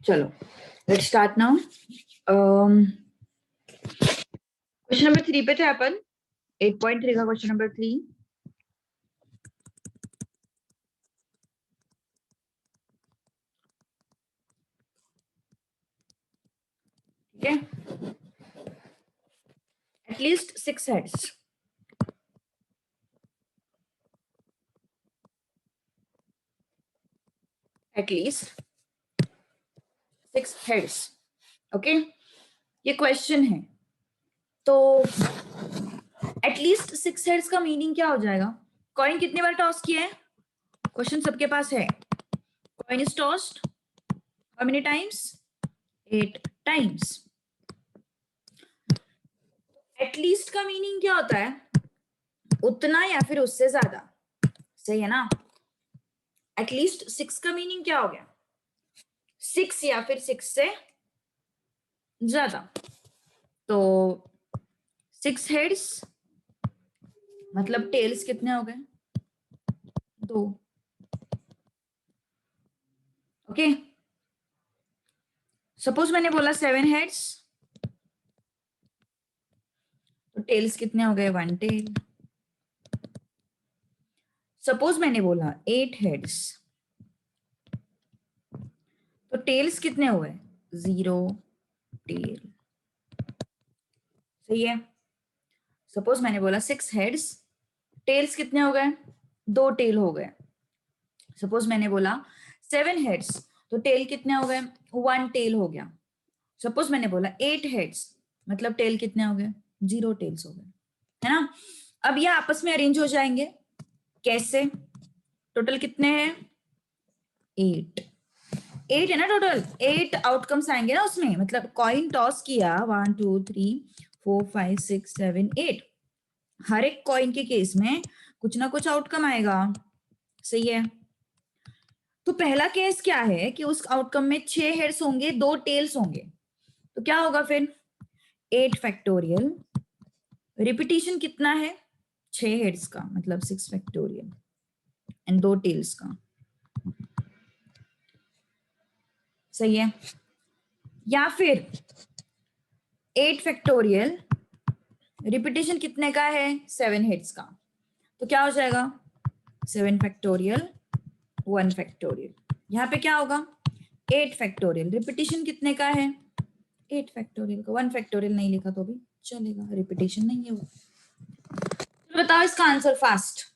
चलो let's start now. Question number 3 पे थे अपन। 8.3 का क्वेश्चन नंबर 3। ठीक है, at least 6 heads. At least 6 heads. Okay, ये क्वेश्चन है। तो एटलीस्ट 6 हेड्स का मीनिंग क्या हो जाएगा? कॉइन कितने बार टॉस किया है? क्वेश्चन सबके पास है। Coin is tossed how many times? 8 times. At least का मीनिंग क्या होता है? उतना या फिर उससे ज्यादा। सही है ना? एटलीस्ट 6 का मीनिंग क्या हो गया? 6 या फिर 6 से ज्यादा। तो 6 हेड्स मतलब टेल्स कितने हो गए? 2। ओके, सपोज मैंने बोला 7 हेड्स, तो टेल्स कितने हो गए? 1 टेल। सपोज मैंने बोला 8 हेड्स, तो टेल्स कितने हुए? 0 टेल। सही है। सपोज मैंने बोला 6 हेड्स, टेल्स कितने हो गए? 2 टेल हो गए। सपोज मैंने बोला 7 हेड्स, तो टेल कितने हो गए? 1 टेल हो गया। सपोज मैंने बोला 8 हेड्स, मतलब टेल कितने हो गए? 0 टेल्स हो गए, है ना? अब ये आपस में अरेंज हो जाएंगे। कैसे? टोटल कितने हैं? 8। 8 है ना टोटल। 8 आउटकम्स आएंगे ना उसमें, मतलब कॉइन टॉस किया 1 2 3 4 5 6 7 8, हर एक कॉइन के केस में कुछ ना कुछ आउटकम आएगा। सही है। तो पहला केस क्या है कि उस आउटकम में 6 हेड्स होंगे, 2 टेल्स होंगे। तो क्या होगा फिर? 8 फैक्टोरियल, रिपीटिशन कितना है? 6 हेड्स का, मतलब 6 फैक्टोरियल एंड 2 टेल्स का। सही है। या फिर 8 फैक्टोरियल, रिपीटिशन कितने का है? 7 हेड्स का। तो क्या हो जाएगा? 7 फैक्टोरियल 1 फैक्टोरियल। यहाँ पे क्या होगा? 8 फैक्टोरियल, रिपीटिशन कितने का है? 8 फैक्टोरियल का। 1 फैक्टोरियल नहीं लिखा तो भी चलेगा, रिपीटिशन नहीं है वो। तो बताओ इसका आंसर फास्ट।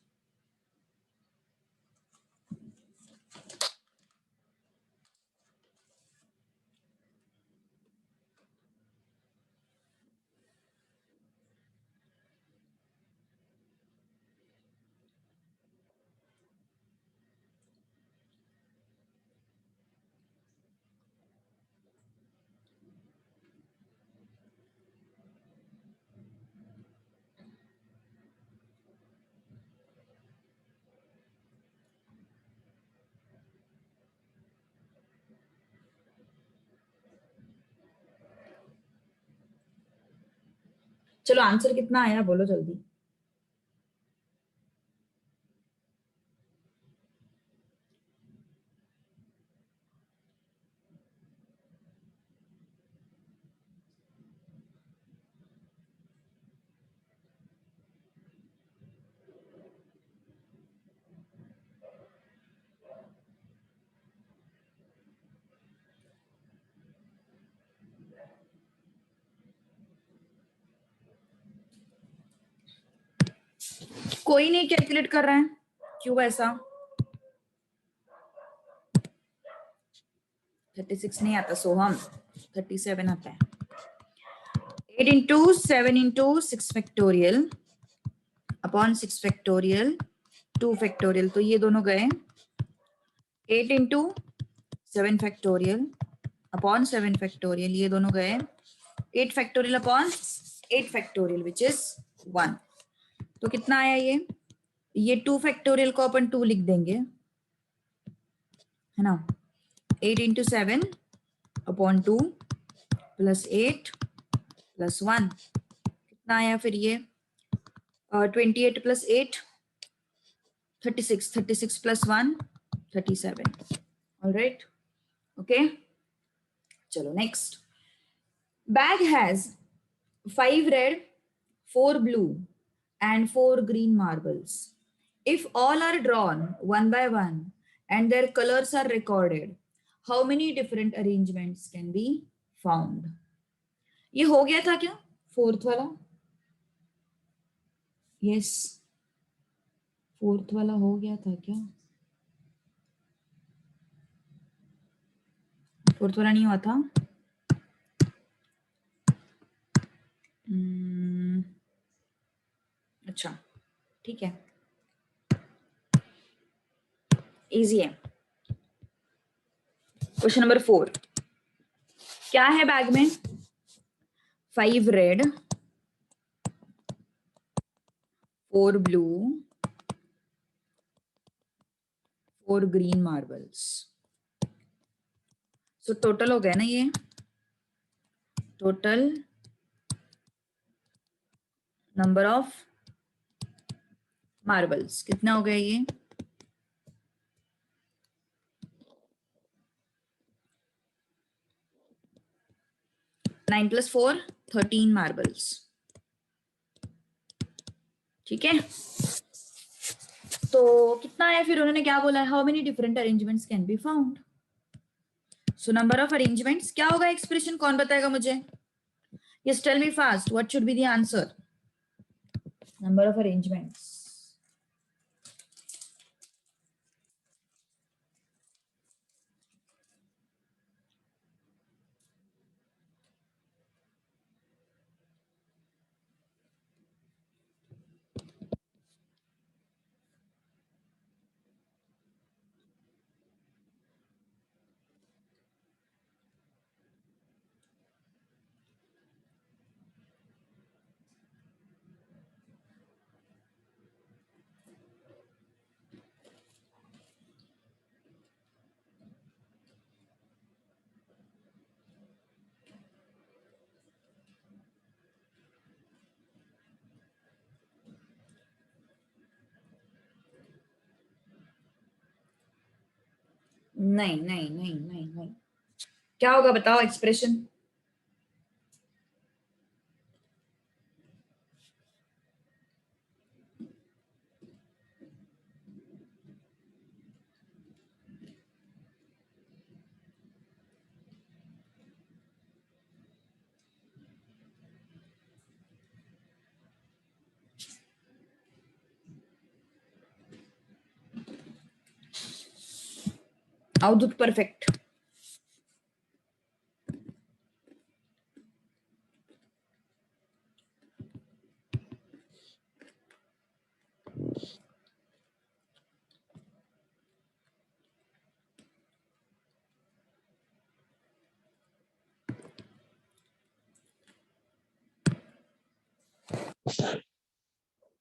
चलो आंसर कितना आया बोलो जल्दी। कोई नहीं कैलकुलेट कर रहा है, क्यों ऐसा? 36 नहीं आता सोहम, 37 आता है। 8 into 7 into 6 factorial upon 6 factorial 2 factorial, तो ये दोनों गए। 8 इंटू 7 फैक्टोरियल अपॉन 7 फैक्टोरियल, ये दोनों गए। 8 factorial upon 8 factorial which is 1। तो कितना आया ये 2 फैक्टोरियल को अपन 2 लिख देंगे, है ना? 8 इंटू 7 अपॉन 2 प्लस 8 प्लस 1, कितना आया फिर ये? 28 plus 8 36, 36 plus 1 37। All right, okay. चलो next. Bag has 5 red, 4 blue, and 4 green marbles. If all are drawn one by one and their colors are recorded, how many different arrangements can be found? ये हो गया था क्या fourth वाला? Yes, fourth वाला हो गया था क्या? फोर्थ वाला नहीं हुआ था. अच्छा ठीक है, इजी है. Question number 4. क्या है बैग में? 5 red, 4 blue, 4 green marbles. So total हो गया ना ये? टोटल नंबर ऑफ मार्बल्स कितना हो गया ये? 9 + 4 13 मार्बल्स. ठीक है, तो कितना है फिर? उन्होंने क्या बोला है? How many different arrangements can be found. So number of arrangements क्या होगा? एक्सप्रेशन कौन बताएगा मुझे? Yes, tell me fast, what should be the answer? Number of arrangements. नहीं नहीं नहीं नहीं नहीं, क्या होगा बताओ एक्सप्रेशन? अवधूत परफेक्ट.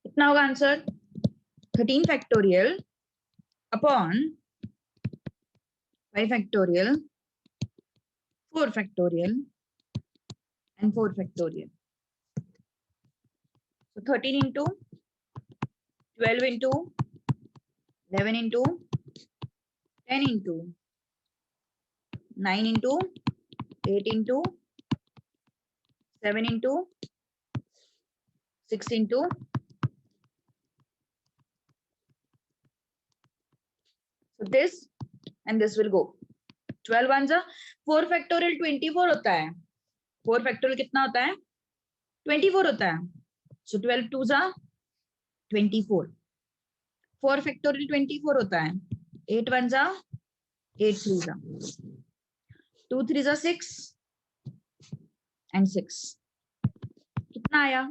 कितना होगा answer? 13 factorial upon 5 factorial, 4 factorial and 4 factorial. So 13 into 12 into 11 into 10 into 9 into 8 into 7 into 6 into so this and this will go 12 ones are 4 factorial 24 होता है. 4 factorial कितना होता है? 24 होता है. So 12 twos are 24. 4 factorial 24 होता है. 8 ones are 8 threes are 2 threes are 6 and 6. कितना आया?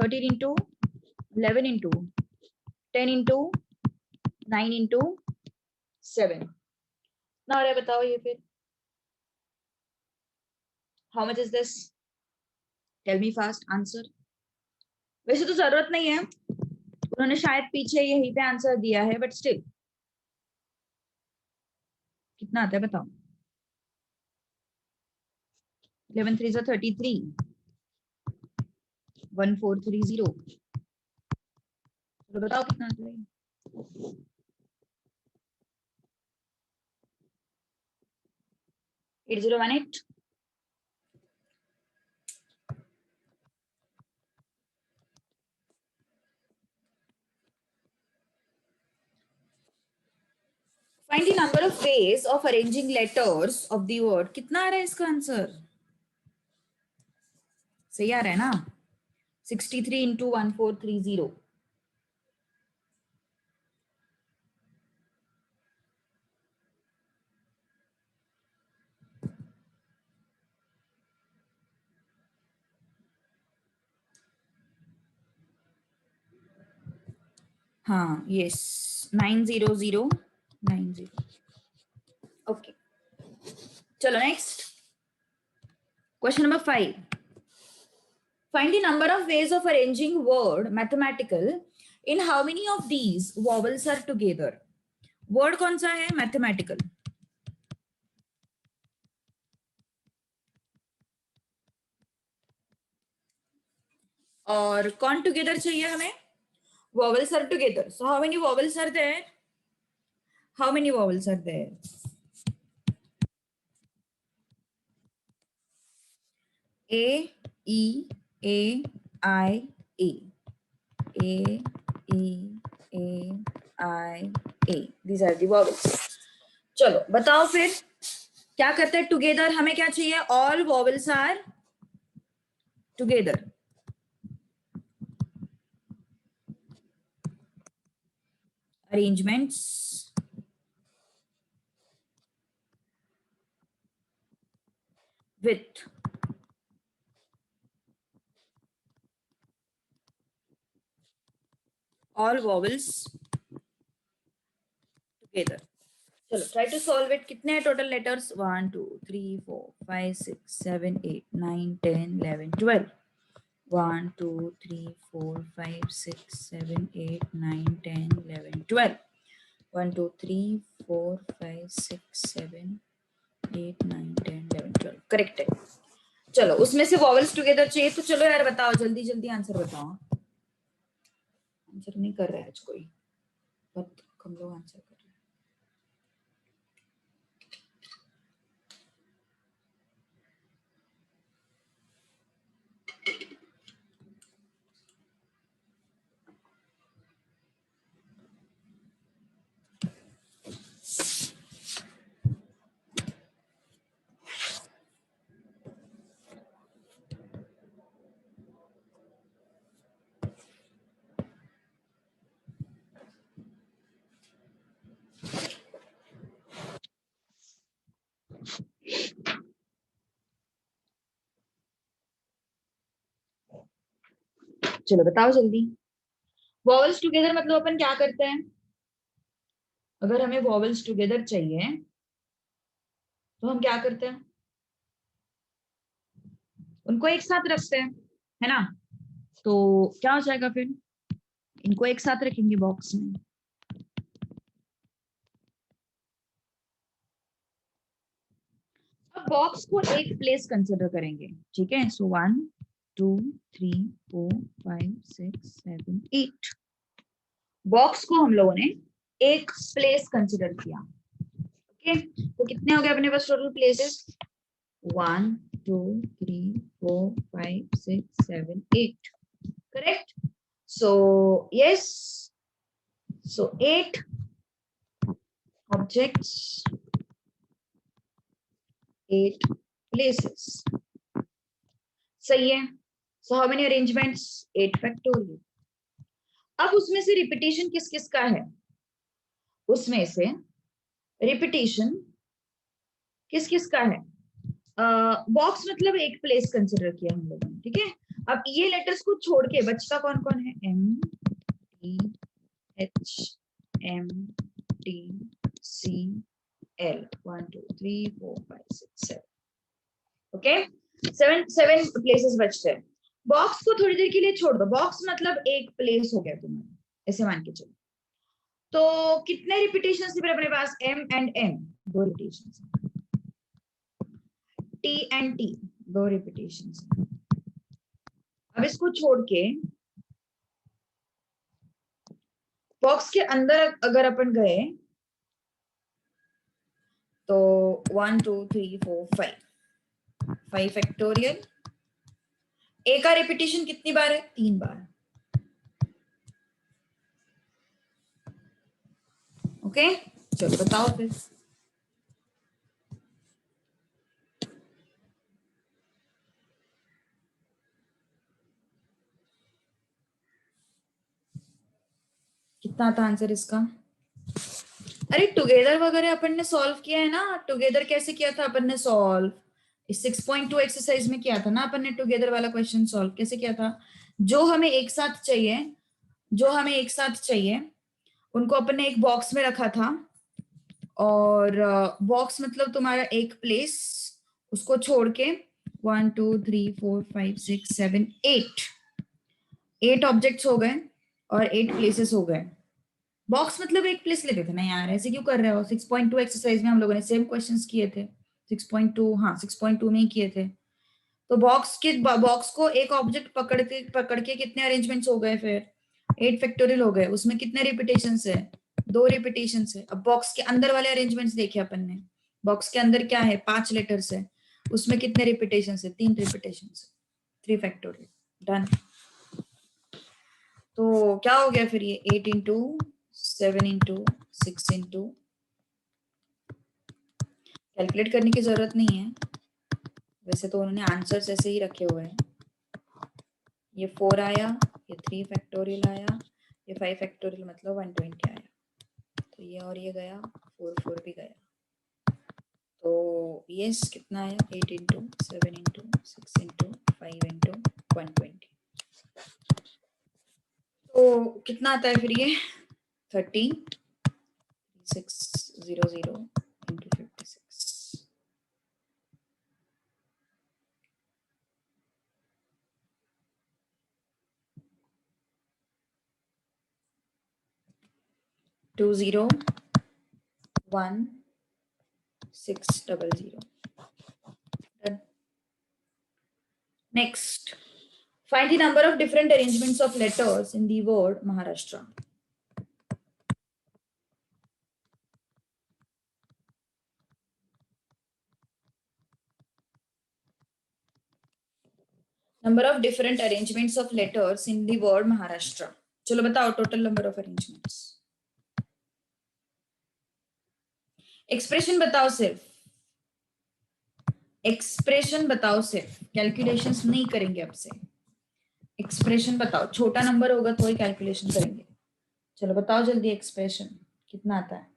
13 into 11 into 10 into 9 into 7. ना हो रहा है बताओ ये फिर? How much is this? Tell me fast answer. वैसे तो जरूरत नहीं है, उन्होंने शायद पीछे यहीं पे आंसर दिया है, बट स्टिल कितना आता है बताओ? 11 3s are 33, 1430. तो बताओ कितना आता है? 8018. ways of arranging letters of the word. कितना आ रहा है इसका आंसर? सही आ रहा है ना? 63 into 1430. हाँ, yes, 90090. Okay. चलो next. Question number 5. Find the number of ways of arranging word mathematical. In how many of these vowels are together? Word कौन सा है? Mathematical. और कौन together चाहिए हमें? Vowels are together. So how many vowels are there? How many vowels are there? A, E, A, I, A. A, E, A, I, A. These are the vowels. चलो बताओ फिर क्या करते हैं टुगेदर? हमें क्या चाहिए? All vowels are together. Arrangements with all vowels together. चलो try to solve it. कितने हैं total letters? 1 2 3 4 5 6 7 8 9 10 11 12. 1 2 3 4 5 6 7 8 9 10 11 12. 1 2 3 4 5 6 7 8 9 10 11 12. करेक्ट है. चलो उसमें से वॉवल्स टुगेदर चाहिए. तो चलो यार बताओ, जल्दी जल्दी आंसर बताओ. आंसर नहीं कर रहा है आज कोई, बहुत कम लोग आंसर कर रहे हैं. चलो बताओ जल्दी. वॉवल्स टुगेदर मतलब अपन क्या करते हैं? अगर हमें वॉवल्स टुगेदर चाहिए तो हम क्या करते हैं? उनको एक साथ रखते हैं, है ना? तो क्या हो जाएगा फिर? इनको एक साथ रखेंगे बॉक्स में. अब बॉक्स को एक प्लेस कंसिडर करेंगे, ठीक है? सो 1 2 3 4 5 6 7 8. बॉक्स को हम लोगों ने एक प्लेस कंसिडर किया. ओके, तो कितने हो गए अपने पास total places? 1 2 3 4 5 6 7 8. Correct? So yes, so 8 objects, 8 places. सही है. So how many arrangements? 8 factorial. अब उसमें से रिपीटेशन किस किस का है? उसमें से रिपीटेशन किस किस का है? बॉक्स मतलब एक प्लेस कंसिडर किया हम लोगों ने, ठीक है? अब ये लेटर्स को छोड़ के बचता कौन कौन है? M T H M T C L. 1 2 3 4 5 6 7. Okay, 7 places बचते हैं. बॉक्स को थोड़ी देर के लिए छोड़ दो. बॉक्स मतलब एक प्लेस हो गया तुम्हारा, ऐसे मान के चलो. तो कितने रिपीटेशन थे अपने पास? M and M, 2 repetition. T and T, 2 repetition. अब इसको छोड़ के बॉक्स के अंदर अगर अपन गए तो 1 2 3 4 5 फैक्टोरियल. ए का रिपीटेशन कितनी बार है? 3 बार. ओके, चलो बताओ फिर. कितना था आंसर इसका? अरे टुगेदर वगैरह अपन ने सॉल्व किया है ना, टुगेदर कैसे किया था अपन ने सॉल्व? इस 6.2 एक्सरसाइज में किया था ना अपन ने टुगेदर वाला क्वेश्चन सॉल्व, कैसे किया था? जो हमें एक साथ चाहिए, जो हमें एक साथ चाहिए उनको अपन ने एक बॉक्स में रखा था, और बॉक्स मतलब तुम्हारा एक प्लेस, उसको छोड़ के 1 2 3 4 5 6 7 8 ऑब्जेक्ट्स हो गए और 8 प्लेसेस हो गए। बॉक्स मतलब एक प्लेस लेते थे ना यार, ऐसे क्यों कर रहे हो? 6.2 एक्सरसाइज में हम लोगों ने सेम क्वेश्चंस किए थे, 6.2, हाँ 6.2 में ही किए थे। तो बॉक्स को एक ऑब्जेक्ट पकड़ के कितने अरेंजमेंट्स हो गए फिर? 8 फैक्टोरियल हो गए। उसमें कितने रिपीटेशन है? 2 रिपीटेशन है। अब बॉक्स के अंदर वाले अरेंजमेंट्स देखे अपन ने, बॉक्स के अंदर क्या है? 5 लेटर्स है, उसमें कितने रिपीटेशन है? 3 रिपीटेशन है, 3 फैक्टोरियल। डन। तो क्या हो गया फिर? ये 8 इंटू 7 इंटू 6 इंटू, कैलकुलेट करने की जरूरत नहीं है वैसे तो, उन्होंने आंसर्स ऐसे ही रखे हुए हैं। ये 4 आया, ये 3 फैक्टोरियल आया, ये 5 फैक्टोरियल मतलब 120 आया। तो ये और ये गया, 4 भी गया। तो यस कितना आया? 8 इंटू 7 इंटू 6 इंटू 5 इंटू 120। तो कितना आता है फिर ये? 3600 into 56। 201600। Done. Next, find the number of different arrangements of letters in the word Maharashtra. Number of different arrangements of letters in the word Maharashtra. चलो बताओ total number of arrangements. Expression बताओ, सिर्फ एक्सप्रेशन बताओ, सिर्फ calculations नहीं करेंगे अब से। एक्सप्रेशन बताओ, छोटा नंबर होगा तो ही कैलकुलेशन करेंगे। चलो बताओ जल्दी एक्सप्रेशन कितना आता है?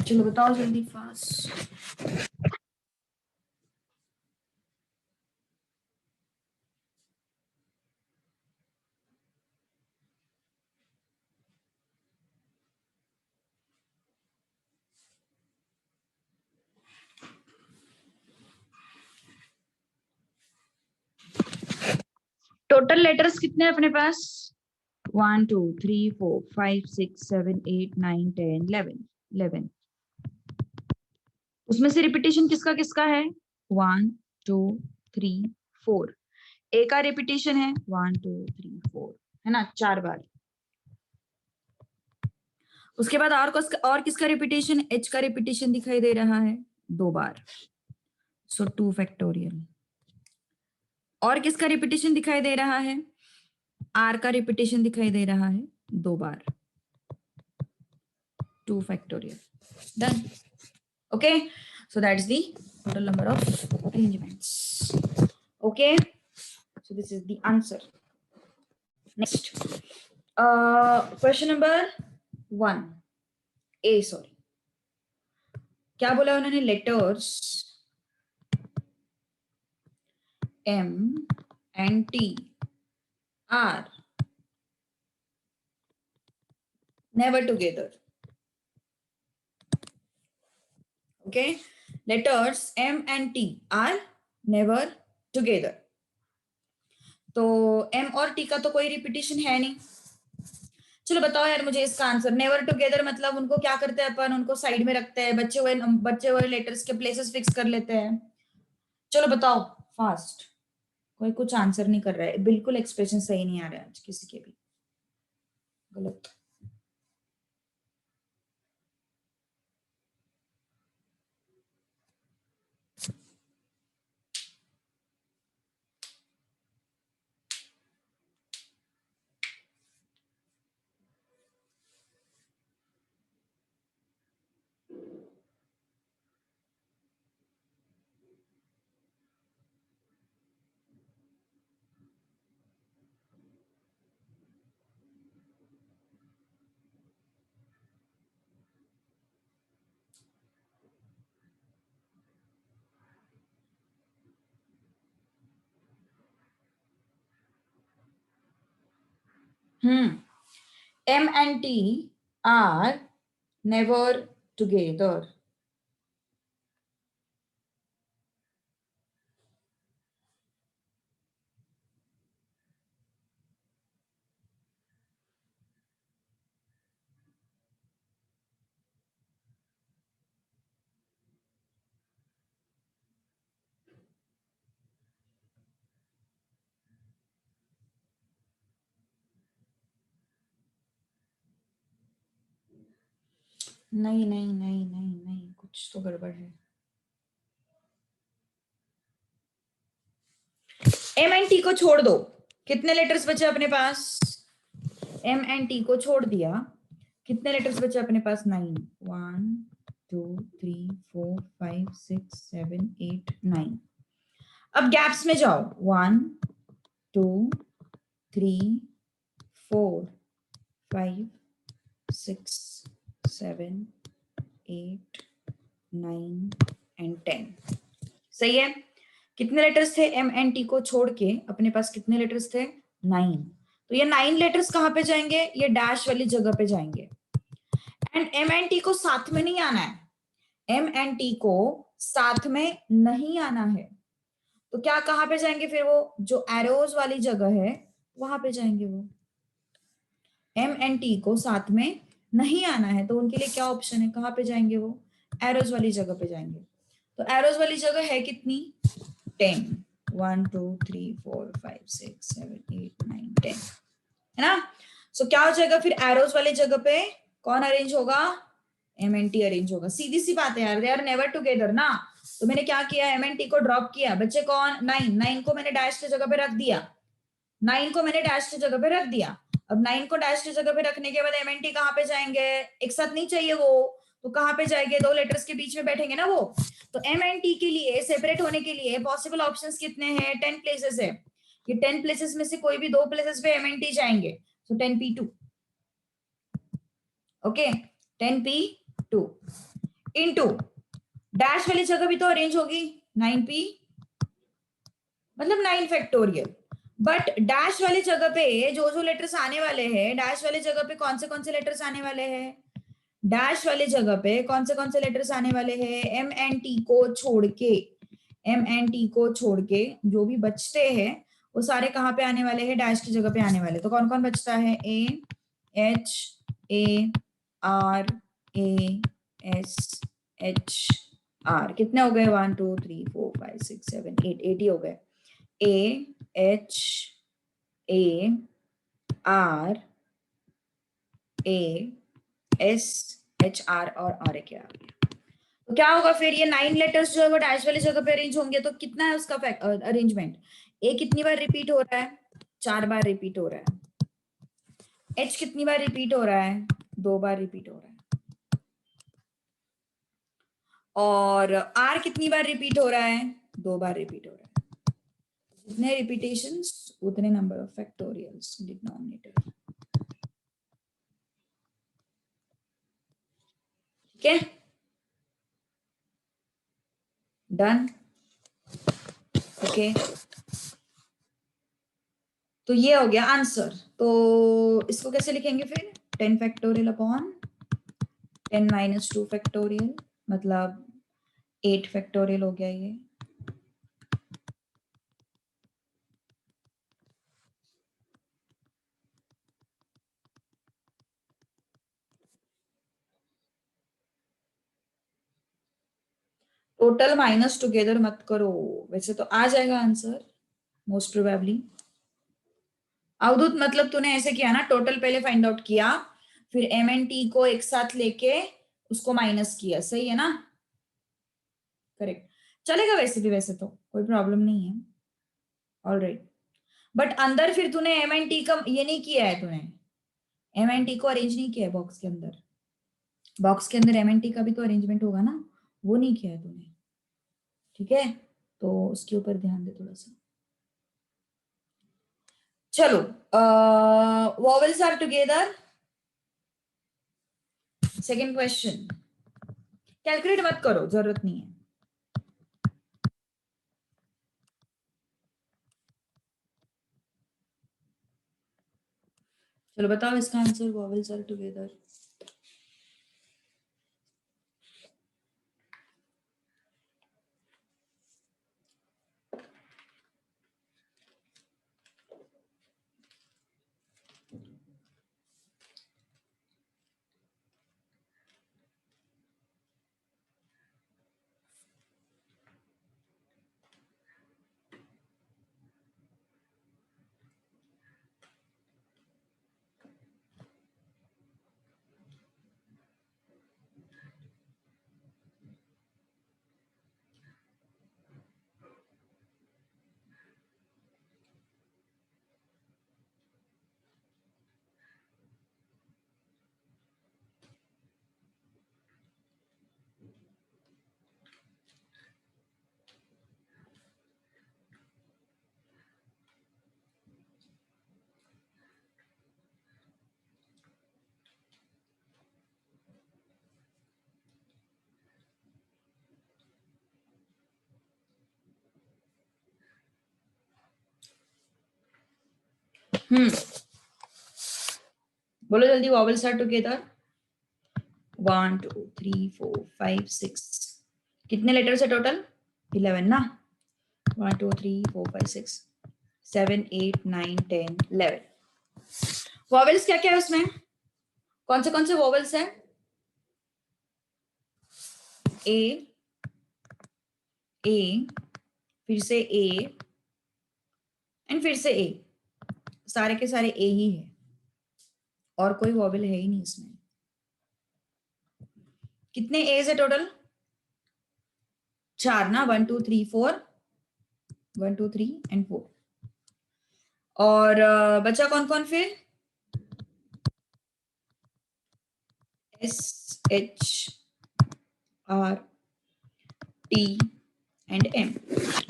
चलो बताओ जल्दी फास्ट। टोटल लेटर्स कितने हैं अपने पास? 1 2 3 4 5 6 7 8 9 10 11 11। उसमें से रिपीटेशन किसका किसका है? 1 2 3 4। ए का रिपीटेशन है 1 2 3 4, है ना, 4 बार। उसके बाद और किसका रिपीटेशन? एच का रिपीटेशन दिखाई दे रहा है 2 बार, सो 2 फैक्टोरियल। और किसका रिपीटेशन दिखाई दे रहा है? आर का रिपीटेशन दिखाई दे रहा है 2 बार, 2 factorial. Done. Okay, so that's the total number of arrangements. Okay, so this is the answer. Next, question number 1 a, sorry, क्या बोला उन्होंने? Letters M and T are never together. Okay, letters M and T are never together. तो M और T का तो कोई repetition है नहीं। चलो बताओ यार मुझे इसका आंसर। नेवर टुगेदर मतलब उनको क्या करते हैं अपन? उनको साइड में रखते हैं, बच्चे हुए लेटर्स के प्लेसेस फिक्स कर लेते हैं। चलो बताओ फास्ट। कोई कुछ आंसर नहीं कर रहा है, बिल्कुल एक्सप्रेशन सही नहीं आ रहा है आज किसी के भी, गलत। M and T are never together. नहीं नहीं नहीं नहीं नहीं, कुछ तो गड़बड़ है। एम एंड टी को छोड़ दो, कितने लेटर्स बचे अपने पास? एम एंड टी को छोड़ दिया, कितने लेटर्स बचे अपने पास? 9। 1 2 3 4 5 6 7 8 9। अब गैप्स में जाओ, 1 2 3 4 5 6 7 8 9 एंड 10। सही है। कितने लेटर्स थे एम एंड टी को छोड़ के? अपने पास कितने लेटर्स थे? 9। तो ये 9 लेटर्स कहां पे जाएंगे? ये डैश वाली जगह पे जाएंगे। एंड एम एंड टी को साथ में नहीं आना है, एम एंड टी को साथ में नहीं आना है। तो क्या कहां पे जाएंगे फिर? वो जो एरोज वाली जगह है वहां पे जाएंगे। वो एम एंड टी को साथ में नहीं आना है, तो उनके लिए क्या ऑप्शन है? कहां पे जाएंगे? वो एरोज वाली जगह पे जाएंगे। तो एरोज वाली जगह है कितनी? 10। 1 2 3 4 5 6 7 8 9 10, है ना? सो क्या हो जाएगा फिर? एरोज वाली जगह पे कौन अरेंज होगा? एम एन टी अरेंज होगा। सीधी सी बात है यार, दे आर नेवर टुगेदर ना। तो मैंने क्या किया? एम एन टी को ड्रॉप किया, बच्चे कौन? 9। 9 को मैंने डैश की जगह पे रख दिया, 9 को मैंने डैश की जगह पे रख दिया। अब 9 को डैश की जगह पे रखने के बाद एम एन टी कहां पे जाएंगे? एक साथ नहीं चाहिए वो, तो कहां पे जाएंगे? दो लेटर्स के बीच में बैठेंगे ना वो। तो एम एंड टी के लिए सेपरेट होने के लिए पॉसिबल ऑप्शंस कितने हैं? 10 प्लेसेस है। ये 10 प्लेसेस में से कोई भी 2 प्लेसेस पे एम एंड टी जाएंगे। सो 10p2, okay, 10p2 into dash वाली जगह भी तो अरेंज होगी, 9p, मतलब 9 फैक्टोरियल। बट डैश वाली जगह पे जो जो लेटर्स आने वाले हैं, डैश वाली जगह पे कौन से लेटर्स आने वाले हैं? डैश वाली जगह पे कौन से लेटर्स आने वाले हैं? एम एंड टी को छोड़ के, एम एंड टी को छोड़ के जो भी बचते हैं वो सारे कहां पे आने वाले हैं? डैश की जगह पे आने वाले। तो कौन कौन बचता है? A H A R A S H are. कितने हो गए? 1 2 3 4 5 6 7 8, 8 ही हो गए। A H A R A S H are और आर क्या आ गया। तो क्या होगा फिर? ये 9 लेटर्स जो है वो डैश वाली जगह पे अरेंज होंगे। तो कितना है उसका अरेंजमेंट? ए कितनी बार रिपीट हो रहा है? 4 बार रिपीट हो रहा है। एच कितनी बार रिपीट हो रहा है? 2 बार रिपीट हो रहा है। और आर कितनी बार रिपीट हो रहा है? 2 बार रिपीट हो रहा है। जितने रिपीटेशंस उतने नंबर ऑफ फैक्टोरियल्स डिनोमिनेटर। ठीक है, डन, ओके। तो ये हो गया आंसर। तो इसको कैसे लिखेंगे फिर? 10 फैक्टोरियल अपॉन 10 माइनस 2 फैक्टोरियल, मतलब 8 फैक्टोरियल हो गया ये। टोटल माइनस टुगेदर मत करो, वैसे तो आ जाएगा आंसर मोस्ट प्रोबेबली। अवधूत मतलब तूने ऐसे किया ना, टोटल पहले फाइंड आउट किया, फिर एम एन टी को एक साथ लेके उसको माइनस किया, सही है ना? करेक्ट, चलेगा वैसे भी, वैसे तो कोई प्रॉब्लम नहीं है। ऑलराइट, बट अंदर फिर तूने एम एन टी का ये नहीं किया है, तूने एम एन टी को अरेंज नहीं किया है बॉक्स के अंदर। बॉक्स के अंदर एम एन टी का भी तो अरेंजमेंट होगा ना, वो नहीं किया है तूने। ठीक है, तो उसके ऊपर ध्यान दे थोड़ा सा। चलो, vowels are together. Second question, calculate मत करो, जरूरत नहीं है। चलो बताओ इसका आंसर, वॉवेल्स आर टुगेदर। बोलो जल्दी, वॉवेल्स आर टुगेदर। 1 2 3 4 5 6, कितने लेटर्स है टोटल? 11 ना। 1 2 3 4 5 6 7 8 9 10 11। वॉवेल्स क्या क्या है उसमें? कौन से वॉवेल्स है? ए, ए, फिर से ए, एंड फिर से ए। सारे के सारे ए ही है, और कोई वॉवेल है ही नहीं इसमें। कितने एज है टोटल? 4 ना। 1 2 3 4, 1 2 3 एंड 4। और बचा कौन कौन फिर? S, H, R, T and M,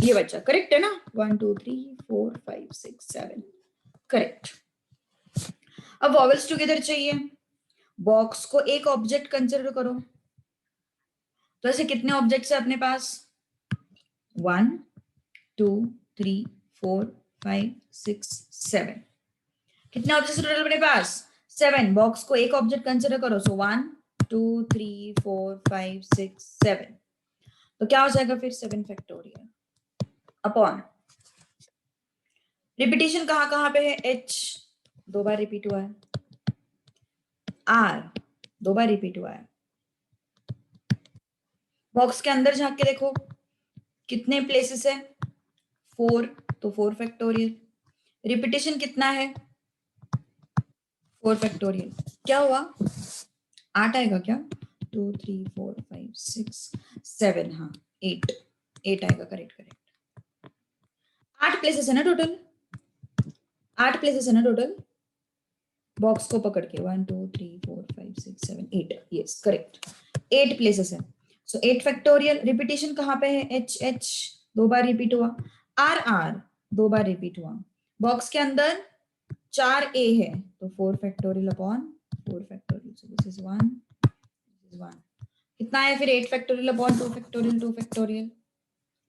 ये बचा। करेक्ट है ना? 1 2 3 4 5 6 7, करेक्ट। अब वॉवेल्स टुगेदर चाहिए। बॉक्स को एक ऑब्जेक्ट कंसिडर करो। तो ऐसे कितने ऑब्जेक्ट्स है अपने पास? 1 2 3 4 5 6 7। कितने ऑब्जेक्ट्स टोटल अपने पास? 7। बॉक्स को एक ऑब्जेक्ट कंसिडर करो, सो 1 2 3 4 5 6 7। तो क्या हो जाएगा फिर? 7 फैक्टोरियल अपॉन, रिपीटेशन कहां कहां पे है? एच 2 बार रिपीट हुआ है, आर 2 बार रिपीट हुआ है। बॉक्स के अंदर झांक के देखो कितने प्लेसेस है? 4, तो 4 फैक्टोरियल। रिपीटेशन कितना है? 4 फैक्टोरियल। क्या हुआ? 8 आएगा क्या? 2 3 4 5 6 7, हाँ 8, 8 आएगा। Correct correct. 8 प्लेसेस है ना टोटल? 8 प्लेसेस है ना टोटल बॉक्स को पकड़ के? 1 2 3 4 5 6 7 8, यस करेक्ट। 8 प्लेसेस है, सो 8 फैक्टोरियल। रिपीटेशन कहां पे है? एच, एच 2 बार रिपीट हुआ, आर, आर 2 बार रिपीट हुआ। बॉक्स के अंदर 4 ए है, तो 4 factorial upon 4 factorial, so this is 1, this is 1। कितना है फिर? 8 फैक्टोरियल अपॉन 2 फैक्टोरियल, 2 फैक्टोरियल।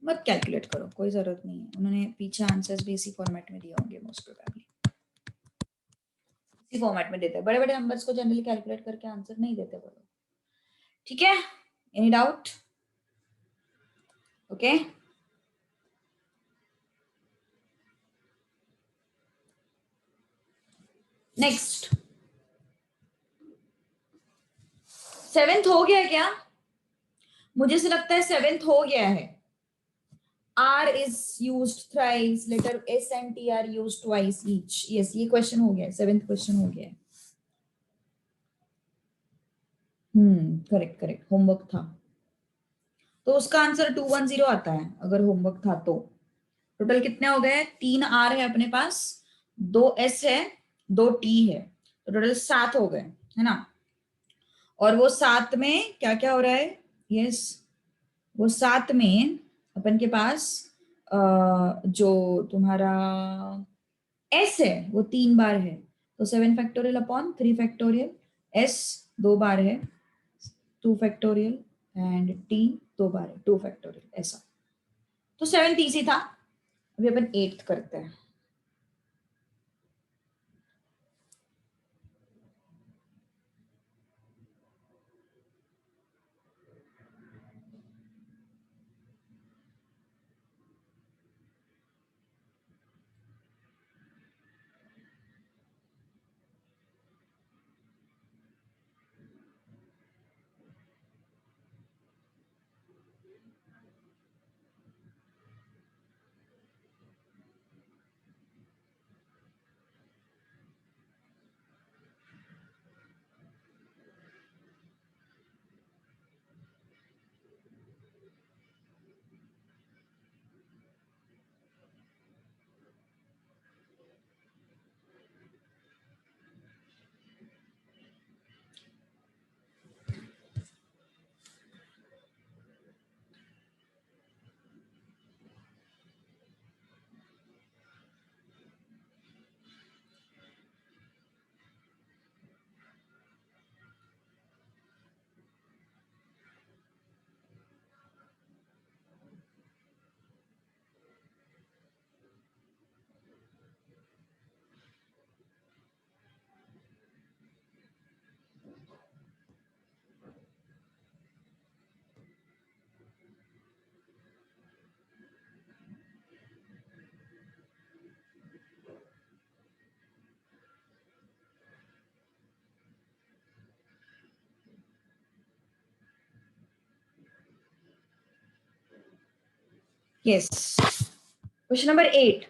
मत कैलकुलेट करो, कोई जरूरत नहीं है। उन्होंने पीछे आंसर्स भी इसी फॉर्मेट में दिए होंगे मोस्ट प्रोबेबली। इसी फॉर्मेट में देते हैं। बड़े बड़े नंबर्स को जनरली कैलकुलेट करके आंसर नहीं देते वो लोग। ठीक है, any doubt? Okay, next. 7th हो गया क्या? मुझे से लगता है 7th हो गया है। R is used thrice, letter S and T are used twice each. Yes, ये क्वेश्चन हो गया है, 7th क्वेश्चन हो गया है। करेक्ट करेक्ट, होमवर्क था तो उसका आंसर 210 आता है अगर होमवर्क था तो। टोटल कितने हो गए? 3 R है अपने पास, 2 S है, 2 T है, तो टोटल 7 हो गए, है ना? और वो 7 में क्या क्या हो रहा है? यस, वो 7 में अपन के पास जो तुम्हारा एस है वो 3 बार है, तो 7 फैक्टोरियल अपॉन 3 फैक्टोरियल। एस 2 बार है, 2 फैक्टोरियल, एंड टी 2 बार है, 2 फैक्टोरियल। ऐसा तो 7th इजी था। अभी अपन 8th करते हैं। Yes. Question number 8.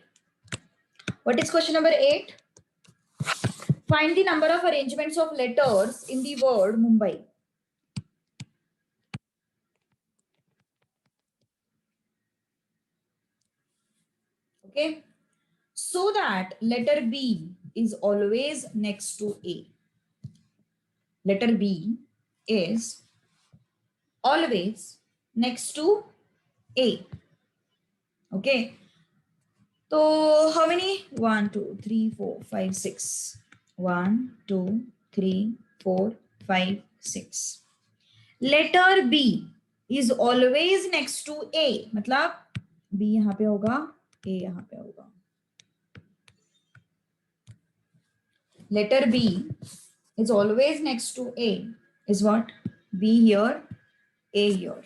What is question number 8? Find the number of arrangements of letters in the word Mumbai. Okay. So that letter B is always next to A. Letter B is always next to A. Okay. So how many? 1, 2, 3, 4, 5, 6. 1, 2, 3, 4, 5, 6. Letter B is always next to A. मतलब B यहाँ पे होगा, A यहाँ पे होगा. Letter B is always next to A is what? B here, A here.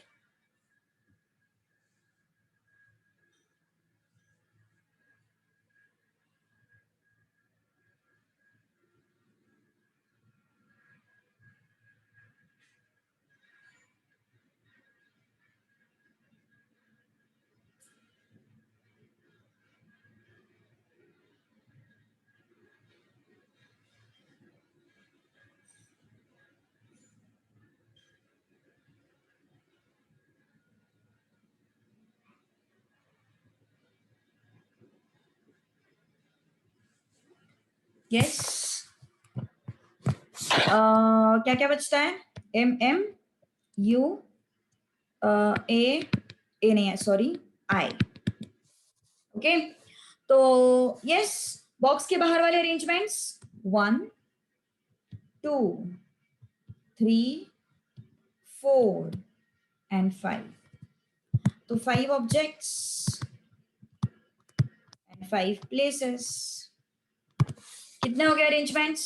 Yes. क्या क्या बचता है? M M U A नहीं है, सॉरी, I. ओके. तो यस, बॉक्स के बाहर वाले अरेंजमेंट्स 1 2 3 4 and 5. तो 5 ऑब्जेक्ट्स and 5 प्लेसेस. कितने हो गए अरेंजमेंट्स?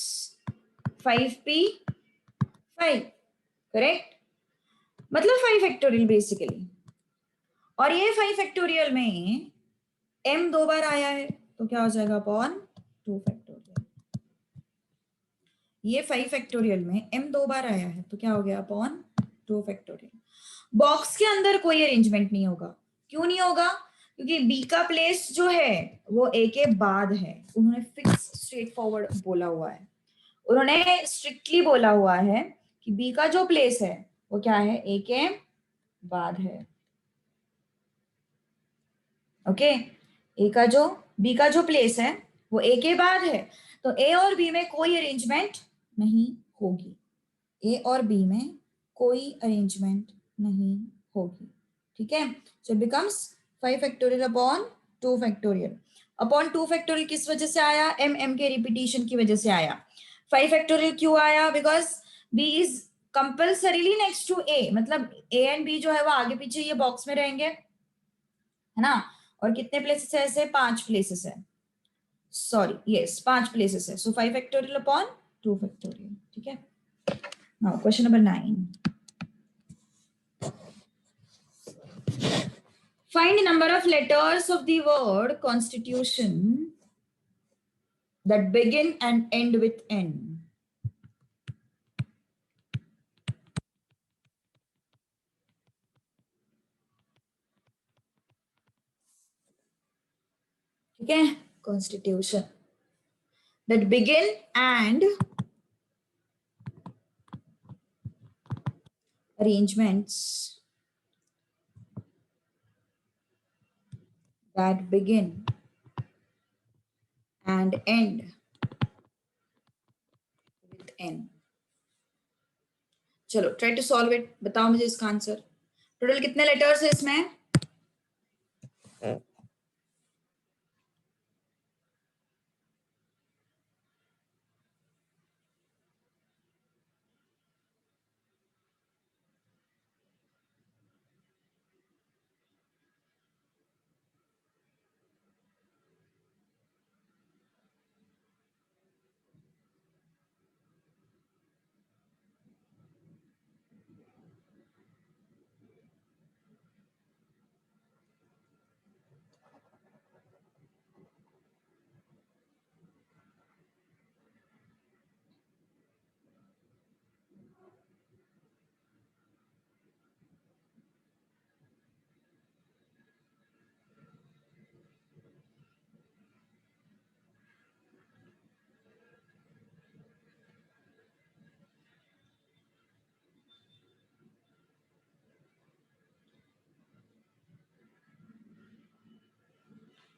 5p 5. करेक्ट. मतलब 5 फैक्टोरियल बेसिकली. और ये 5 फैक्टोरियल में m 2 बार आया है तो क्या हो जाएगा? Upon 2 factorial. ये 5 फैक्टोरियल में m 2 बार आया है तो क्या हो गया? Upon 2 factorial. बॉक्स के अंदर कोई अरेंजमेंट नहीं होगा. क्यों नहीं होगा? क्योंकि बी का प्लेस जो है वो ए के बाद है. उन्होंने फिक्स स्ट्रेट फॉरवर्ड बोला हुआ है. उन्होंने स्ट्रिक्टली बोला हुआ है कि बी का जो प्लेस है वो क्या है? ए के बाद है. ओके. ए का जो बी का जो प्लेस है वो ए के बाद है. तो ए और बी में कोई अरेंजमेंट नहीं होगी. ए और बी में कोई अरेंजमेंट नहीं होगी. ठीक है. So it becomes 5 factorial upon 2 factorial. Upon 2 factorial किस वजह से आया? एम एम के रिपीटिशन की वजह से आया. 5 फैक्टोरियल क्यों आया? Because B is compulsorily next to A. मतलब ए एंड बी जो है वो आगे पीछे ये बॉक्स में रहेंगे, है ना. और कितने प्लेसेस है? ऐसे 5 प्लेसेस है. सॉरी, यस, 5 प्लेसेस है. सो 5 फैक्टोरियल अपॉन 2 फैक्टोरियल. ठीक है. Now question number 9. Find the number of letters of the word constitution that begin and end with N. ठीक है. Constitution that begin and arrangements that begin and end with N. चलो, try to solve it. बताओ मुझे इसका answer. Total कितने letters है इसमें?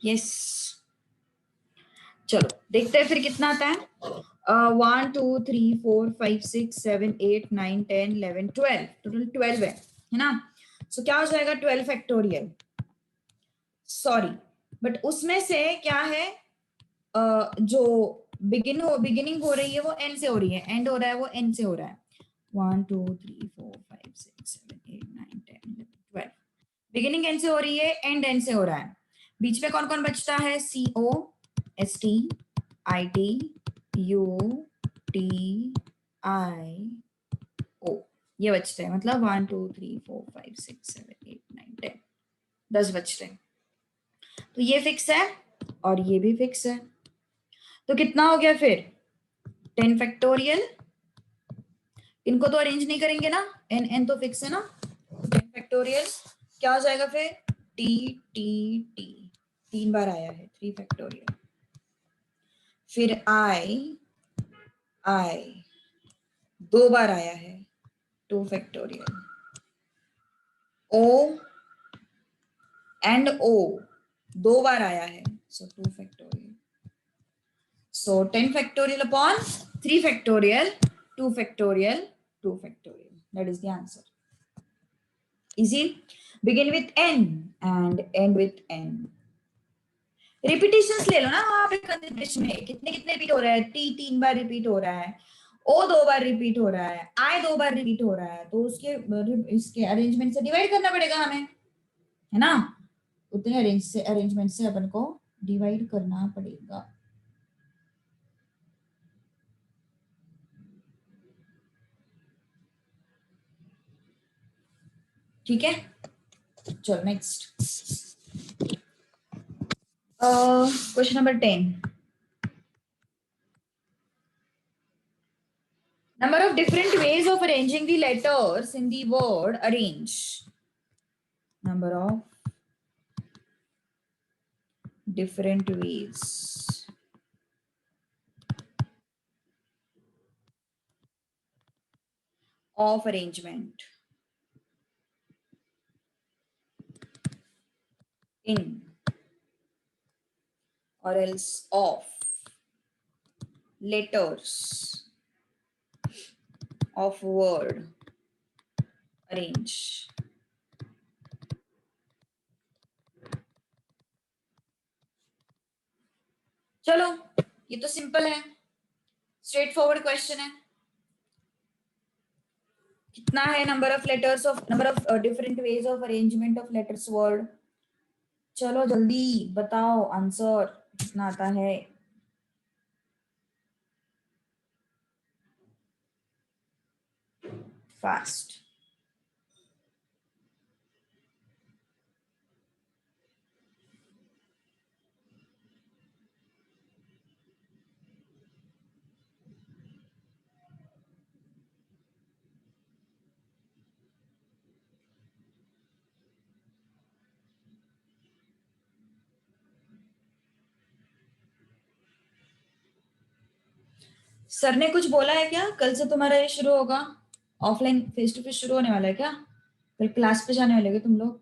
Yes, चलो देखते हैं फिर कितना आता है। 1 2 3 4 5 6 7 8 9 10 11 12, टोटल 12 है ना। सो क्या हो जाएगा 12 फैक्टोरियल, सॉरी, बट उसमें से क्या है, जो बिगिनिंग हो रही है वो एन से हो रही है, एंड हो रहा है वो एन से हो रहा है। 1 2 3 4 5 6 7 8 9 10 11 12, बिगिनिंग एन से हो रही है, एंड एन से हो रहा है। बीच में कौन कौन बचता है, C O S T I T U T I O, ये बचते हैं, मतलब 1 2 3 4 5 6 7 8 9 10, 10 बचते हैं। तो ये फिक्स है और ये भी फिक्स है, तो कितना हो गया फिर 10 फैक्टोरियल। इनको तो अरेंज नहीं करेंगे ना, एन एन तो फिक्स है ना। 10 फैक्टोरियल क्या हो जाएगा फिर, टी टी टी, 3 बार आया है 3 फैक्टोरियल, फिर आई 2 बार आया है 2 फैक्टोरियल, ओ एंड ओ 2 बार आया है, सो 2 factorial. So 10 factorial upon 3 factorial, 2 factorial, 2 factorial. That is the answer. Easy. Begin with n and end with n. Repetitions ले लो ना वहां पे कंसिडरेशन में, कितने कितने रिपीट हो रहा है, टी 3 बार रिपीट हो रहा है, ओ 2 बार रिपीट हो रहा है, आई 2 बार रिपीट हो रहा है, तो उसके इसके अरेंजमेंट से डिवाइड करना पड़ेगा हमें, है ना। उतने अरेंजमेंट से अपन को डिवाइड करना पड़ेगा। ठीक है, चलो next. Question number 10. Number of different ways of arranging the letters in the word arrange. Number of different ways of arrangement in or else of letters of word arrange. चलो ये तो सिंपल है, straight forward question है। कितना है number of letters of number of different ways of arrangement of letters word, चलो जल्दी बताओ आंसर कितना आता है। फास्ट। सर ने कुछ बोला है क्या, कल से तुम्हारा ये शुरू होगा, ऑफलाइन फेस टू फेस शुरू होने वाला है क्या, कल क्लास पे जाने वाले तुम लोग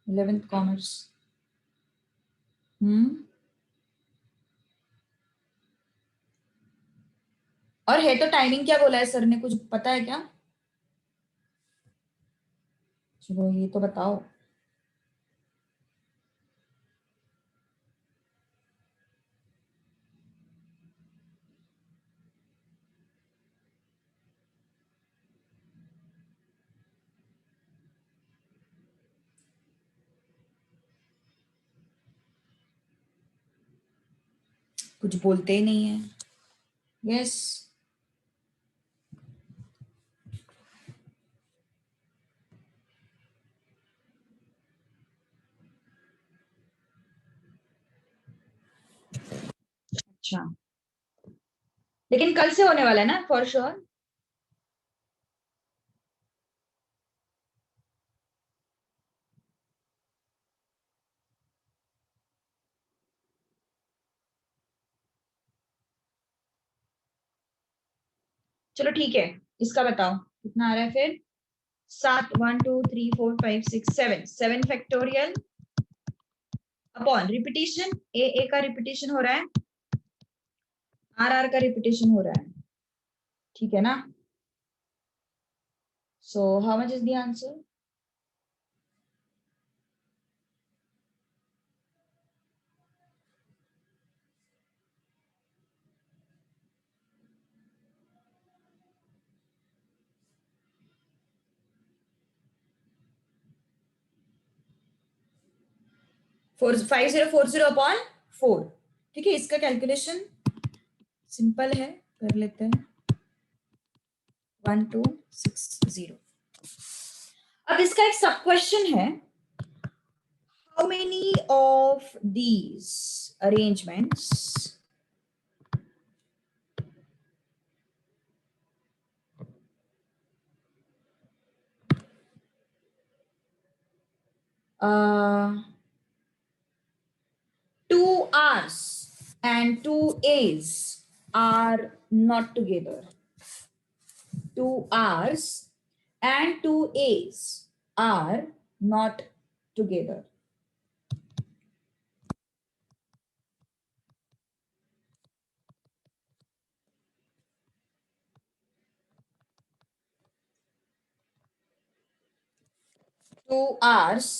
11th कॉमर्स। और है तो टाइमिंग क्या बोला है सर ने, कुछ पता है क्या, चलो ये तो बताओ। कुछ बोलते ही नहीं है। यस, अच्छा, लेकिन कल से होने वाला है ना फॉर श्योर। चलो ठीक है, इसका बताओ कितना आ रहा है फिर, 7 1 2 3 4 5 6 7 7 फैक्टोरियल अपॉन रिपीटिशन, ए का रिपीटिशन हो रहा है, आर का रिपीटिशन हो रहा है, ठीक है ना। So how much is the answer? Four 5040 upon 4, ठीक है। इसका कैलकुलेशन सिंपल है, कर लेते हैं। 1260। अब इसका एक सब क्वेश्चन है, how many of these arrangements two R's and two A's are not together. Two R's and two A's are not together. Two R's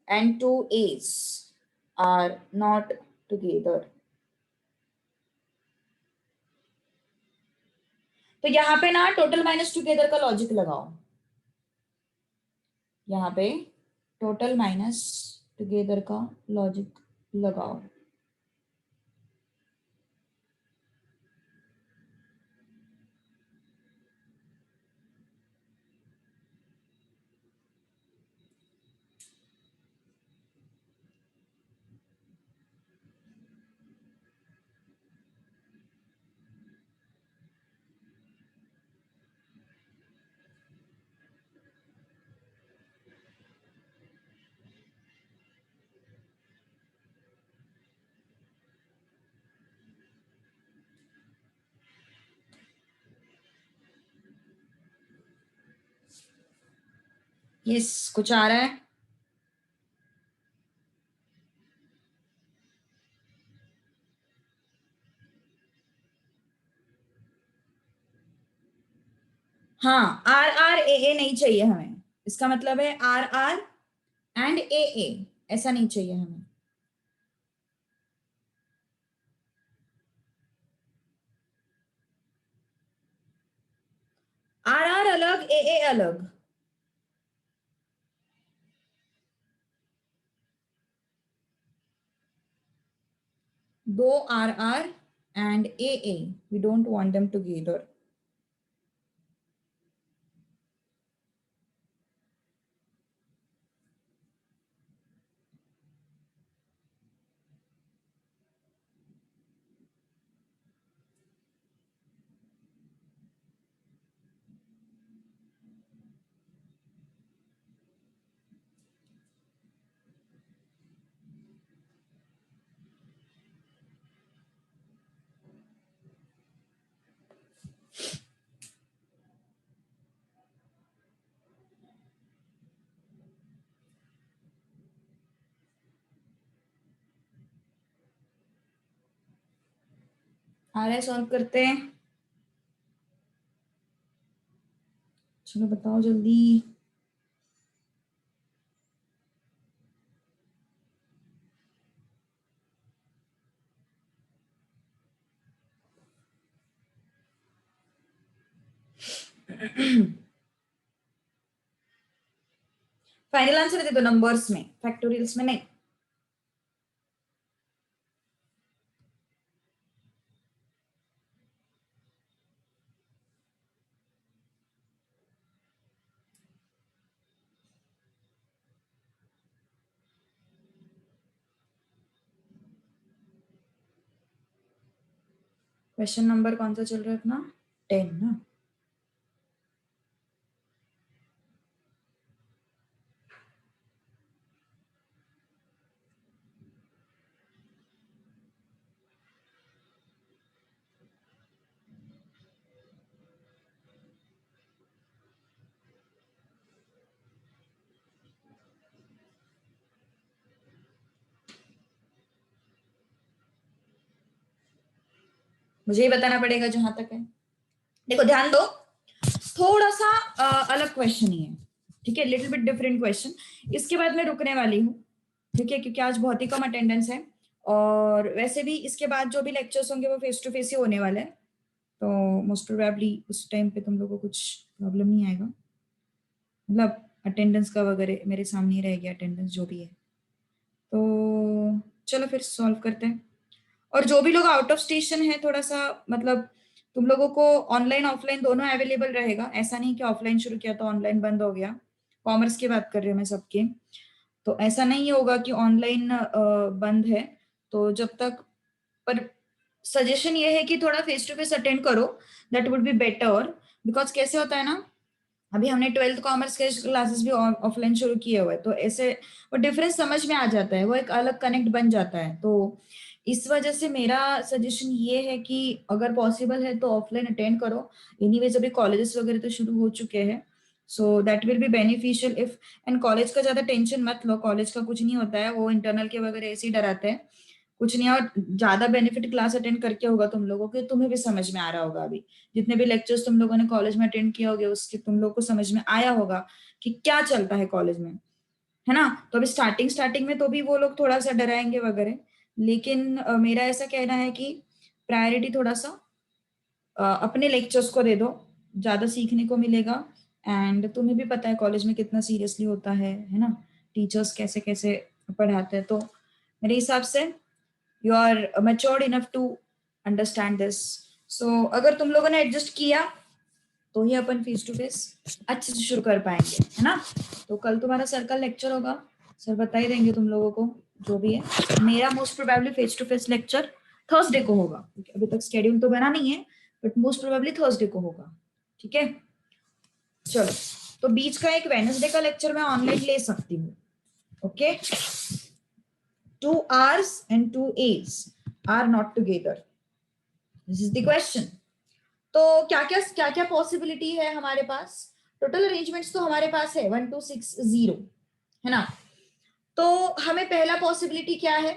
and two A's are not together. तो यहाँ पे ना टोटल माइनस टुगेदर का logic लगाओ। यहाँ पे total minus together का logic लगाओ। यस, कुछ आ रहा है? हाँ, आर आर ए ए नहीं चाहिए हमें। इसका मतलब है आर आर एंड ए ऐसा नहीं चाहिए हमें। आर आर अलग, ए अलग। दो R R and A we don't want them together. आ रहा है, सॉल्व करते हैं। चलो बताओ जल्दी। फाइनल आंसर दे दो नंबर्स में, फैक्टोरियल्स में नहीं। क्वेश्चन नंबर कौन सा चल रहा है अपना? 10 ना। मुझे ही बताना पड़ेगा जहां तक है। देखो ध्यान दो, थोड़ा सा अलग क्वेश्चन ही है, ठीक है, लिटिल बिट डिफरेंट क्वेश्चन। इसके बाद मैं रुकने वाली हूँ, ठीक है, क्योंकि आज बहुत ही कम अटेंडेंस है, और वैसे भी इसके बाद जो भी लेक्चर्स होंगे वो फेस टू फेस ही होने वाले हैं, तो मोस्ट प्रोबेबली उस टाइम पे तुम लोगों को कुछ प्रॉब्लम नहीं आएगा, मतलब अटेंडेंस का वगैरह मेरे सामने ही रहेगी, अटेंडेंस जो भी है। तो चलो फिर सॉल्व करते हैं। और जो भी लोग आउट ऑफ स्टेशन है, थोड़ा सा मतलब तुम लोगों को ऑनलाइन ऑफलाइन दोनों अवेलेबल रहेगा, ऐसा नहीं कि ऑफलाइन शुरू किया तो ऑनलाइन बंद हो गया। कॉमर्स की बात कर रही हूँ मैं सबके, तो ऐसा नहीं होगा कि ऑनलाइन बंद है। तो जब तक, पर सजेशन ये है कि थोड़ा फेस टू फेस अटेंड करो, that would be better. Because कैसे होता है ना, अभी हमने 12th कॉमर्स के क्लासेस भी ऑफलाइन शुरू किए हुए, तो ऐसे वो डिफरेंस समझ में आ जाता है, वो एक अलग कनेक्ट बन जाता है। तो इस वजह से मेरा सजेशन ये है कि अगर पॉसिबल है तो ऑफलाइन अटेंड करो। एनीवेज अभी कॉलेजेस वगैरह तो शुरू हो चुके हैं, so that will be beneficial if. And college का ज्यादा टेंशन मत लो, कॉलेज का कुछ नहीं होता है, वो इंटरनल के वगैरह ऐसे ही डराते हैं, कुछ नहीं। और ज्यादा बेनिफिट क्लास अटेंड करके होगा तुम लोगों के, तुम्हें भी समझ में आ रहा होगा, अभी जितने भी लेक्चर्स तुम लोगों ने कॉलेज में अटेंड किए होंगे उसके तुम लोग को समझ में आया होगा कि क्या चलता है कॉलेज में, है ना। तो अभी स्टार्टिंग स्टार्टिंग में तो भी वो लोग थोड़ा सा डराएंगे वगैरह, लेकिन मेरा ऐसा कहना है कि प्रायोरिटी थोड़ा सा अपने लेक्चर्स को दे दो, ज्यादा सीखने को मिलेगा। एंड तुम्हें भी पता है कॉलेज में कितना सीरियसली होता है ना, टीचर्स कैसे कैसे पढ़ाते हैं। तो मेरे हिसाब से you are matured enough to understand this. So अगर तुम लोगों ने एडजस्ट किया तो ही अपन फेस टू फेस अच्छे से शुरू कर पाएंगे, है ना। तो कल तुम्हारा सर का लेक्चर होगा, सर बता ही देंगे तुम लोगों को जो भी है। मेरा most probably face to face lecture Thursday को होगा, क्योंकि अभी तक शेड्यूल तो बना नहीं है, बट मोस्ट प्रोबेबली थर्सडे को होगा, ठीक है। चलो, तो बीच का एक वेडनेसडे का लेक्चर मैं ऑनलाइन ले सकती हूँ, okay. 2 hours and 2 A's are not together, this is the question. तो क्या क्या पॉसिबिलिटी है हमारे पास? टोटल अरेंजमेंट्स तो हमारे पास है 1260, है ना। तो हमें पहला पॉसिबिलिटी क्या है,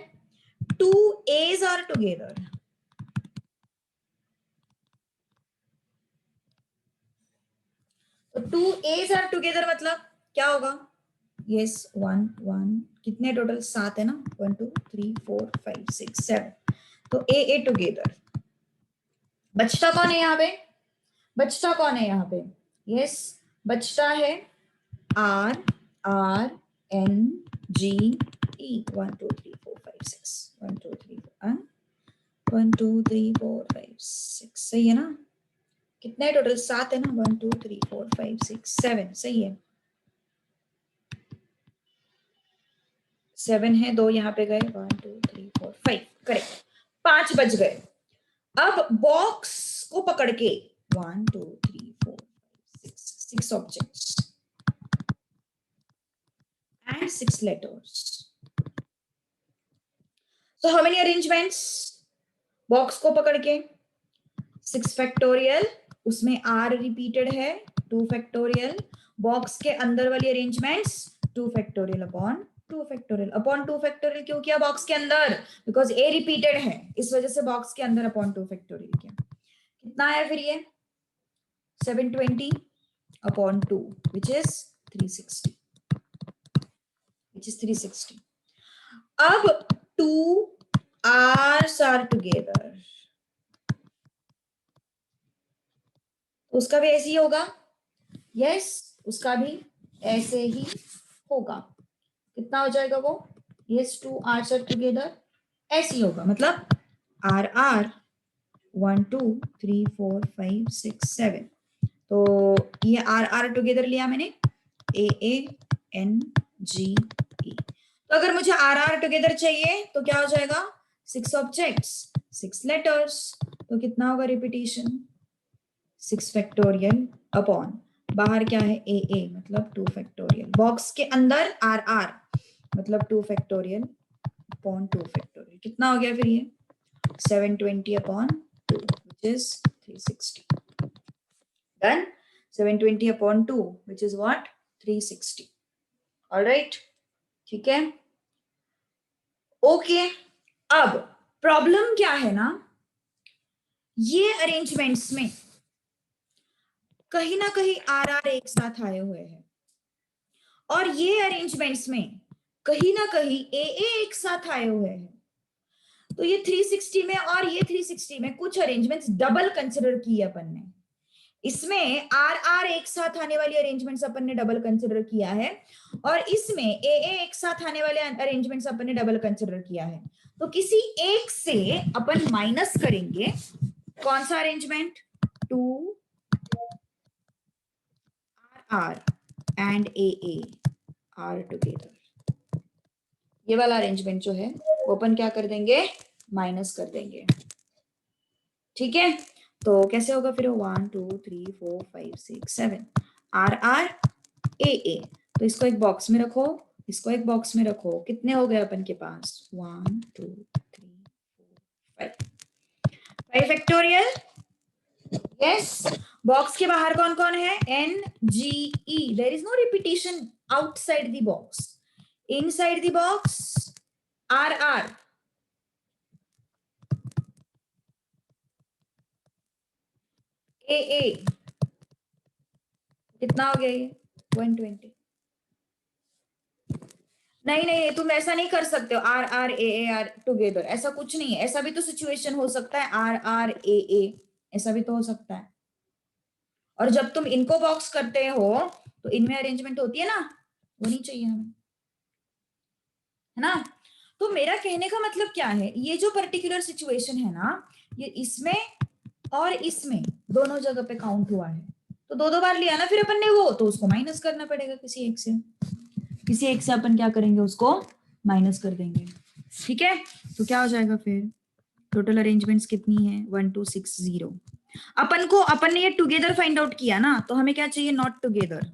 2 A's आर टुगेदर। तो 2 A's आर टुगेदर मतलब क्या होगा? यस, 1 1 कितने टोटल 7 है ना, 1 2 3 4 5 6 7, तो ए टुगेदर। बचता कौन है यहाँ पे? बचता कौन है यहाँ पे? यस, बचता है R R N G E, 1 2 3 4 5 6, 1 2 3 1 2 3 4 5 6, सही है ना। कितने टोटल 7 है ना, 1 2 3 4 5 6 7, सही है। 7 है, 2 यहाँ पे गए, 1 2 3 4 5, करेक्ट, 5 बच गए। अब बॉक्स को पकड़ के 1 2 3 4 6 objects and 6 letters. So how many arrangements? Box को पकड़ के 6 फैक्टोरियल, उसमें r रिपीटेड है, 2 फैक्टोरियल। बॉक्स के अंदर वाली arrangements 2 factorial upon 2 factorial upon 2 factorial. क्यों किया बॉक्स के अंदर? बिकॉज a रिपीटेड है, इस वजह से बॉक्स के अंदर अपॉन 2 फैक्टोरियल किया। कितना आया फिर ये? 720 upon 2 which is 360, which is 360। अब 2 R's are together, उसका भी ऐसे ही होगा। यस, उसका भी ऐसे ही होगा। कितना हो जाएगा वो? यस, 2 R's are together, ऐसे ही होगा, मतलब आर आर 1 2 3 4 5 6 7। तो ये आर आर टुगेदर लिया मैंने, ए एन जी ई। तो अगर मुझे आर आर टुगेदर चाहिए तो क्या हो जाएगा? 6 ऑब्जेक्ट्स 6 लेटर्स, तो कितना होगा रिपीटेशन? 6 फैक्टोरियल अपॉन, बाहर क्या है? ए मतलब 2 फैक्टोरियल, बॉक्स के अंदर आर आर मतलब 2 फैक्टोरियल अपॉन 2 फैक्टोरियल। कितना हो गया फिर ये? 720 upon 2 which is 360, done। 720 upon 2 which is what? 360, all right, ठीक है, ओके। अब प्रॉब्लम क्या है ना, ये अरेंजमेंट्स में कहीं ना कहीं आर आर एक साथ आए हुए हैं, और ये अरेंजमेंट्स में कहीं ना कहीं ए एक साथ आए हुए हैं। तो ये 360 में और ये 360 में कुछ अरेंजमेंट्स डबल कंसिडर किए अपन ने। इसमें आर आर एक साथ आने वाली अरेंजमेंट्स अपन ने डबल कंसिडर किया है, और इसमें ए एक साथ आने वाले अरेंजमेंट्स अपन ने डबल कंसिडर किया है। तो किसी एक से अपन माइनस करेंगे कौन सा arrangement, 2 R and A R together. ये वाला अरेंजमेंट जो है वो अपन क्या कर देंगे, माइनस कर देंगे। ठीक है, तो कैसे होगा फिर, 1 2 3 4 5 6 7 आर आर ए। तो इसको एक बॉक्स में रखो, इसको एक बॉक्स में रखो। कितने हो गए अपन के पास, 1 2 3 4 5 फैक्टोरियल। यस, बॉक्स के बाहर कौन कौन है, N G E. There is no repetition outside the box, inside the box R R. A कितना हो गया ये, 120। नहीं नहीं, तुम ऐसा नहीं कर सकते हो, R R A R together, ऐसा कुछ नहीं है। ऐसा भी तो सिचुएशन हो सकता है, आर आर ए, ऐसा भी तो हो सकता है। और जब तुम इनको बॉक्स करते हो तो इनमें अरेंजमेंट होती है ना, वो नहीं चाहिए हमें, है ना। तो मेरा कहने का मतलब क्या है, ये जो पर्टिकुलर सिचुएशन है ना, ये इसमें और इसमें दोनों जगह पे काउंट हुआ है। तो दो दो बार लिया ना फिर अपन ने वो, तो उसको माइनस करना पड़ेगा किसी एक से। किसी एक से अपन क्या करेंगे, उसको माइनस कर देंगे। ठीक है, तो क्या हो जाएगा फिर, टोटल अरेंजमेंट्स कितनी है, 1260। अपन ने ये टुगेदर फाइंड आउट किया ना, तो हमें क्या चाहिए, नॉट टुगेदर।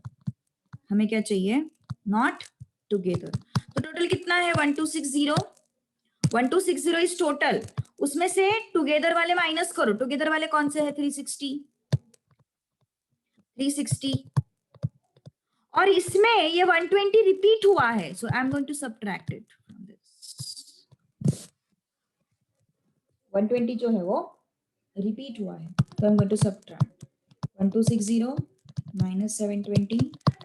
हमें क्या चाहिए, नॉट टुगेदर। तो टोटल कितना है, 1260। 1260 इज टोटल, उसमें से टुगेदर वाले माइनस करो। टुगेदर वाले कौन से है, 360। और इसमें ये 120 रिपीट हुआ है, so I am going to subtract it from this. 120 जो है वो रिपीट हुआ है, तो I am going to subtract 1260 minus 720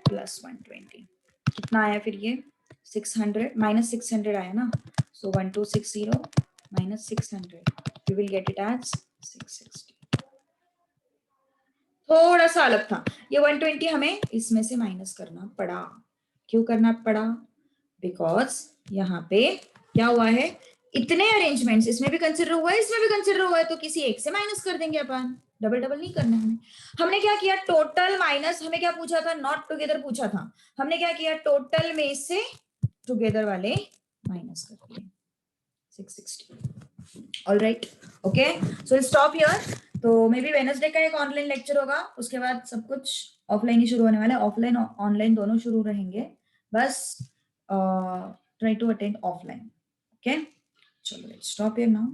plus 120। कितना आया फिर ये, 600 माइनस 600 आया ना, so 1260 minus 600, you will get it as 660। थोड़ा सा अलग था, ये 120 हमें इसमें से माइनस करना पड़ा। क्यों करना पड़ा, बिकॉज यहाँ पे क्या हुआ है, इतने अरेंजमेंट्स इसमें भी कंसिडर हुआ है, इसमें भी कंसिडर हुआ है, तो किसी एक से माइनस कर देंगे अपन। डबल डबल नहीं करना हमें। हमने क्या किया, टोटल माइनस, हमें क्या पूछा था, नॉट टुगेदर पूछा था। हमने क्या किया, टोटल में से टुगेदर वाले माइनस कर दिए, 660। All right, okay, so stop here. तो मे बी वेडनेसडे का एक ऑनलाइन लेक्चर होगा, उसके बाद सब कुछ ऑफलाइन ही शुरू होने वाला है। ऑफलाइन ऑनलाइन दोनों शुरू रहेंगे, बस try to attend offline. Okay, चलो स्टॉप हियर नाउ।